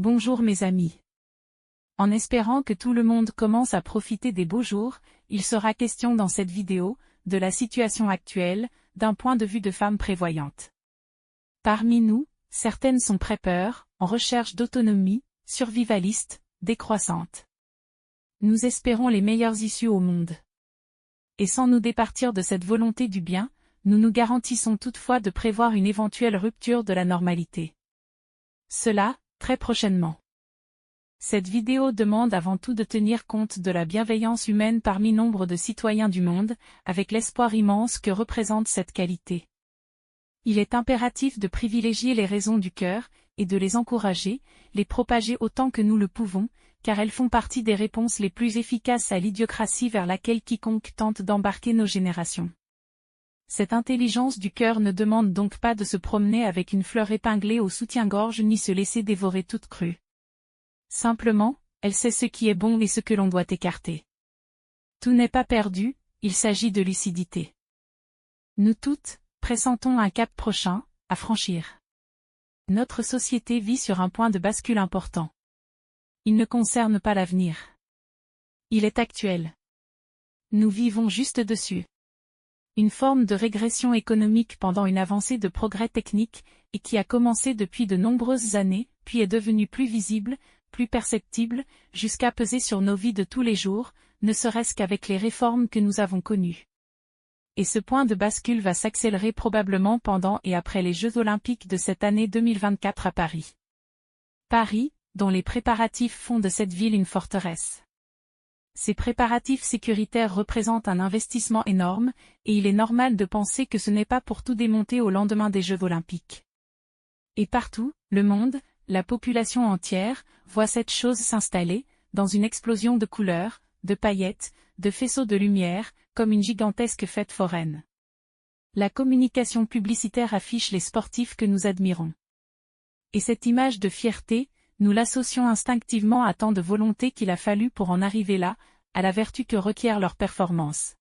Bonjour mes amis. En espérant que tout le monde commence à profiter des beaux jours, il sera question dans cette vidéo, de la situation actuelle, d'un point de vue de femme prévoyante. Parmi nous, certaines sont prépeurs, en recherche d'autonomie, survivalistes, décroissantes. Nous espérons les meilleures issues au monde. Et sans nous départir de cette volonté du bien, nous nous garantissons toutefois de prévoir une éventuelle rupture de la normalité. Cela, très prochainement. Cette vidéo demande avant tout de tenir compte de la bienveillance humaine parmi nombre de citoyens du monde, avec l'espoir immense que représente cette qualité. Il est impératif de privilégier les raisons du cœur, et de les encourager, les propager autant que nous le pouvons, car elles font partie des réponses les plus efficaces à l'idiocratie vers laquelle quiconque tente d'embarquer nos générations. Cette intelligence du cœur ne demande donc pas de se promener avec une fleur épinglée au soutien-gorge ni se laisser dévorer toute crue. Simplement, elle sait ce qui est bon et ce que l'on doit écarter. Tout n'est pas perdu, il s'agit de lucidité. Nous toutes, pressentons un cap prochain, à franchir. Notre société vit sur un point de bascule important. Il ne concerne pas l'avenir. Il est actuel. Nous vivons juste dessus. Une forme de régression économique pendant une avancée de progrès technique, et qui a commencé depuis de nombreuses années, puis est devenue plus visible, plus perceptible, jusqu'à peser sur nos vies de tous les jours, ne serait-ce qu'avec les réformes que nous avons connues. Et ce point de bascule va s'accélérer probablement pendant et après les Jeux Olympiques de cette année 2024 à Paris. Paris, dont les préparatifs font de cette ville une forteresse. Ces préparatifs sécuritaires représentent un investissement énorme, et il est normal de penser que ce n'est pas pour tout démonter au lendemain des Jeux Olympiques. Et partout, le monde, la population entière, voit cette chose s'installer, dans une explosion de couleurs, de paillettes, de faisceaux de lumière, comme une gigantesque fête foraine. La communication publicitaire affiche les sportifs que nous admirons. Et cette image de fierté, nous l'associons instinctivement à tant de volonté qu'il a fallu pour en arriver là, à la vertu que requiert leur performance.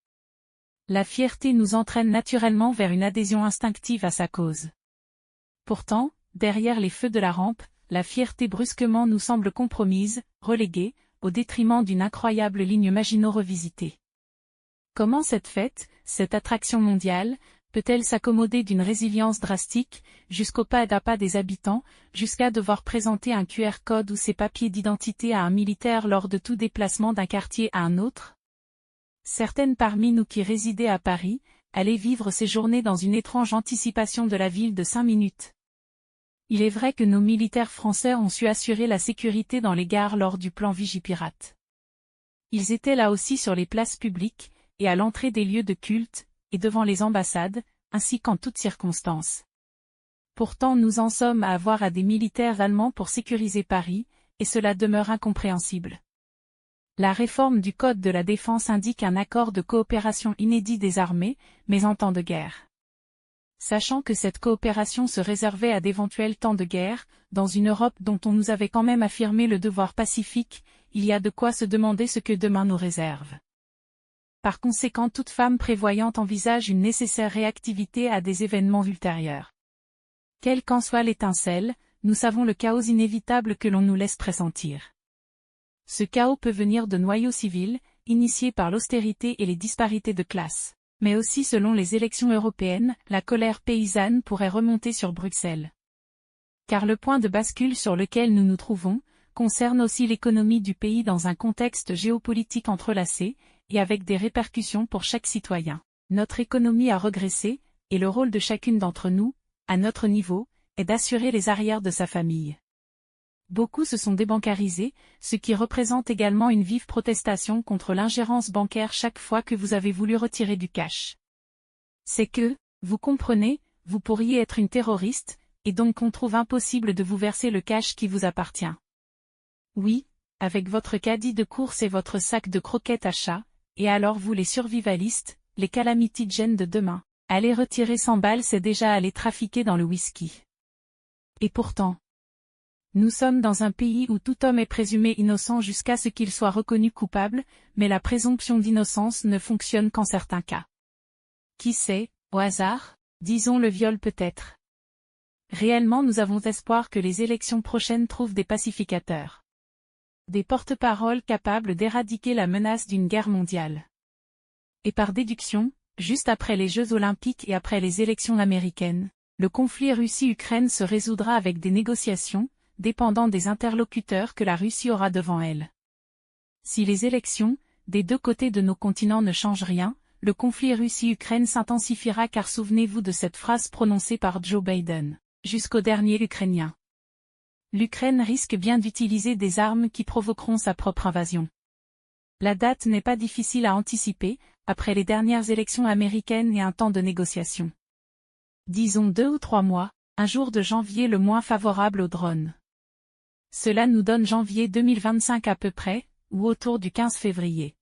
La fierté nous entraîne naturellement vers une adhésion instinctive à sa cause. Pourtant, derrière les feux de la rampe, la fierté brusquement nous semble compromise, reléguée, au détriment d'une incroyable ligne Maginot revisitée. Comment cette fête, cette attraction mondiale, peut-elle s'accommoder d'une résilience drastique, jusqu'au pas à pas des habitants, jusqu'à devoir présenter un QR code ou ses papiers d'identité à un militaire lors de tout déplacement d'un quartier à un autre? Certaines parmi nous qui résidaient à Paris, allaient vivre ces journées dans une étrange anticipation de la ville de 5 minutes. Il est vrai que nos militaires français ont su assurer la sécurité dans les gares lors du plan Vigipirate. Ils étaient là aussi sur les places publiques, et à l'entrée des lieux de culte, et devant les ambassades, ainsi qu'en toutes circonstances. Pourtant nous en sommes à avoir à des militaires allemands pour sécuriser Paris, et cela demeure incompréhensible. La réforme du Code de la défense indique un accord de coopération inédit des armées, mais en temps de guerre. Sachant que cette coopération se réservait à d'éventuels temps de guerre, dans une Europe dont on nous avait quand même affirmé le devoir pacifique, il y a de quoi se demander ce que demain nous réserve. Par conséquent, toute femme prévoyante envisage une nécessaire réactivité à des événements ultérieurs. Quelle qu'en soit l'étincelle, nous savons le chaos inévitable que l'on nous laisse pressentir. Ce chaos peut venir de noyaux civils, initiés par l'austérité et les disparités de classe. Mais aussi selon les élections européennes, la colère paysanne pourrait remonter sur Bruxelles. Car le point de bascule sur lequel nous nous trouvons, concerne aussi l'économie du pays dans un contexte géopolitique entrelacé, et avec des répercussions pour chaque citoyen. Notre économie a regressé, et le rôle de chacune d'entre nous, à notre niveau, est d'assurer les arrières de sa famille. Beaucoup se sont débancarisés, ce qui représente également une vive protestation contre l'ingérence bancaire chaque fois que vous avez voulu retirer du cash. C'est que, vous comprenez, vous pourriez être une terroriste, et donc on trouve impossible de vous verser le cash qui vous appartient. Oui, avec votre caddie de course et votre sac de croquettes à chat, et alors vous les survivalistes, les calamity Jane de demain, aller retirer 100 balles c'est déjà aller trafiquer dans le whisky. Et pourtant, nous sommes dans un pays où tout homme est présumé innocent jusqu'à ce qu'il soit reconnu coupable, mais la présomption d'innocence ne fonctionne qu'en certains cas. Qui sait, au hasard, disons le viol peut-être. Réellement nous avons espoir que les élections prochaines trouvent des pacificateurs. Des porte-paroles capables d'éradiquer la menace d'une guerre mondiale. Et par déduction, juste après les Jeux Olympiques et après les élections américaines, le conflit Russie-Ukraine se résoudra avec des négociations, dépendant des interlocuteurs que la Russie aura devant elle. Si les élections, des deux côtés de nos continents ne changent rien, le conflit Russie-Ukraine s'intensifiera car souvenez-vous de cette phrase prononcée par Joe Biden, jusqu'au dernier Ukrainien. L'Ukraine risque bien d'utiliser des armes qui provoqueront sa propre invasion. La date n'est pas difficile à anticiper, après les dernières élections américaines et un temps de négociation. Disons 2 ou 3 mois, un jour de janvier le moins favorable aux drones. Cela nous donne janvier 2025 à peu près, ou autour du 15 février.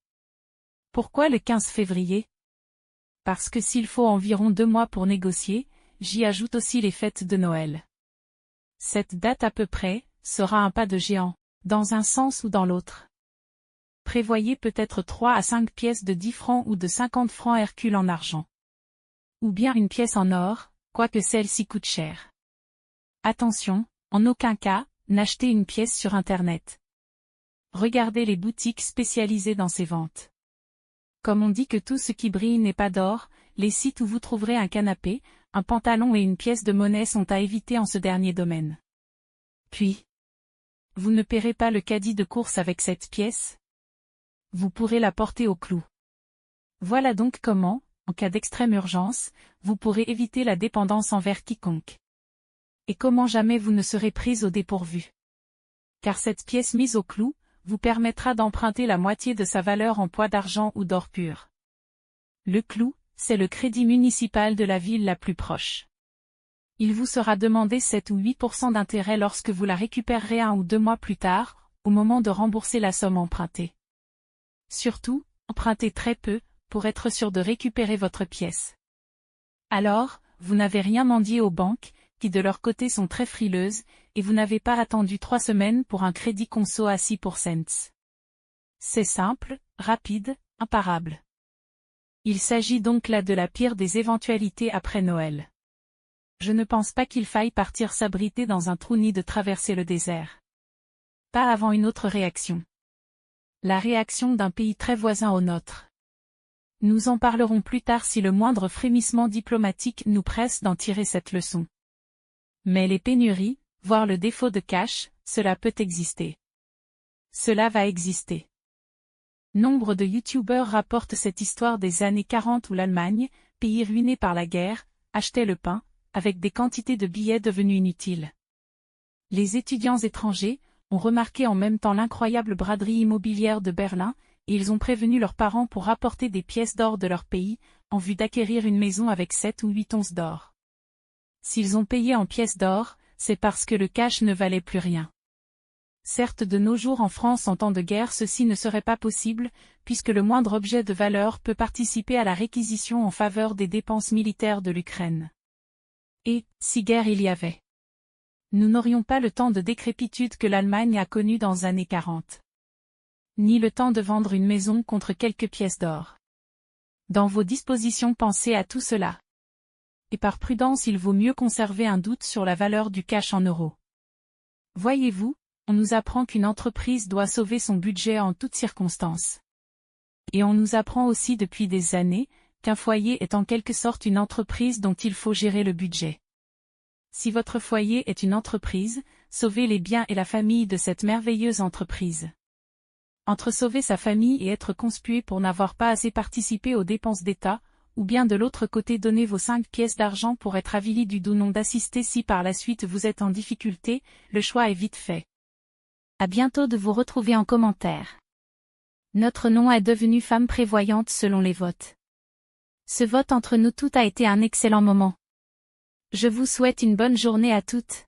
Pourquoi le 15 février? Parce que s'il faut environ 2 mois pour négocier, j'y ajoute aussi les fêtes de Noël. Cette date à peu près, sera un pas de géant, dans un sens ou dans l'autre. Prévoyez peut-être 3 à 5 pièces de 10 francs ou de 50 francs Hercule en argent. Ou bien une pièce en or, quoique celle-ci coûte cher. Attention, en aucun cas, n'achetez une pièce sur Internet. Regardez les boutiques spécialisées dans ces ventes. Comme on dit que tout ce qui brille n'est pas d'or, les sites où vous trouverez un canapé, un pantalon et une pièce de monnaie sont à éviter en ce dernier domaine. Puis, vous ne paierez pas le caddie de course avec cette pièce? Vous pourrez la porter au clou. Voilà donc comment, en cas d'extrême urgence, vous pourrez éviter la dépendance envers quiconque. Et comment jamais vous ne serez prise au dépourvu. Car cette pièce mise au clou, vous permettra d'emprunter la moitié de sa valeur en poids d'argent ou d'or pur. Le clou, c'est le crédit municipal de la ville la plus proche. Il vous sera demandé 7 ou 8% d'intérêt lorsque vous la récupérerez 1 ou 2 mois plus tard, au moment de rembourser la somme empruntée. Surtout, empruntez très peu, pour être sûr de récupérer votre pièce. Alors, vous n'avez rien mendié aux banques, qui de leur côté sont très frileuses, et vous n'avez pas attendu 3 semaines pour un crédit conso à 6%. C'est simple, rapide, imparable. Il s'agit donc là de la pire des éventualités après Noël. Je ne pense pas qu'il faille partir s'abriter dans un trou ni de traverser le désert. Pas avant une autre réaction. La réaction d'un pays très voisin au nôtre. Nous en parlerons plus tard si le moindre frémissement diplomatique nous presse d'en tirer cette leçon. Mais les pénuries, voire le défaut de cash, cela peut exister. Cela va exister. Nombre de youtubeurs rapportent cette histoire des années 40 où l'Allemagne, pays ruiné par la guerre, achetait le pain, avec des quantités de billets devenus inutiles. Les étudiants étrangers ont remarqué en même temps l'incroyable braderie immobilière de Berlin, et ils ont prévenu leurs parents pour rapporter des pièces d'or de leur pays, en vue d'acquérir une maison avec 7 ou 8 onces d'or. S'ils ont payé en pièces d'or, c'est parce que le cash ne valait plus rien. Certes de nos jours en France en temps de guerre ceci ne serait pas possible, puisque le moindre objet de valeur peut participer à la réquisition en faveur des dépenses militaires de l'Ukraine. Et, si guerre il y avait, nous n'aurions pas le temps de décrépitude que l'Allemagne a connu dans les années 40. Ni le temps de vendre une maison contre quelques pièces d'or. Dans vos dispositions pensez à tout cela. Et par prudence il vaut mieux conserver un doute sur la valeur du cash en euros. Voyez-vous, on nous apprend qu'une entreprise doit sauver son budget en toutes circonstances. Et on nous apprend aussi depuis des années, qu'un foyer est en quelque sorte une entreprise dont il faut gérer le budget. Si votre foyer est une entreprise, sauvez les biens et la famille de cette merveilleuse entreprise. Entre sauver sa famille et être conspué pour n'avoir pas assez participé aux dépenses d'État, ou bien de l'autre côté donner vos 5 pièces d'argent pour être avili du doux nom d'assister si par la suite vous êtes en difficulté, le choix est vite fait. À bientôt de vous retrouver en commentaire. Notre nom est devenu femme prévoyante selon les votes. Ce vote entre nous toutes a été un excellent moment. Je vous souhaite une bonne journée à toutes.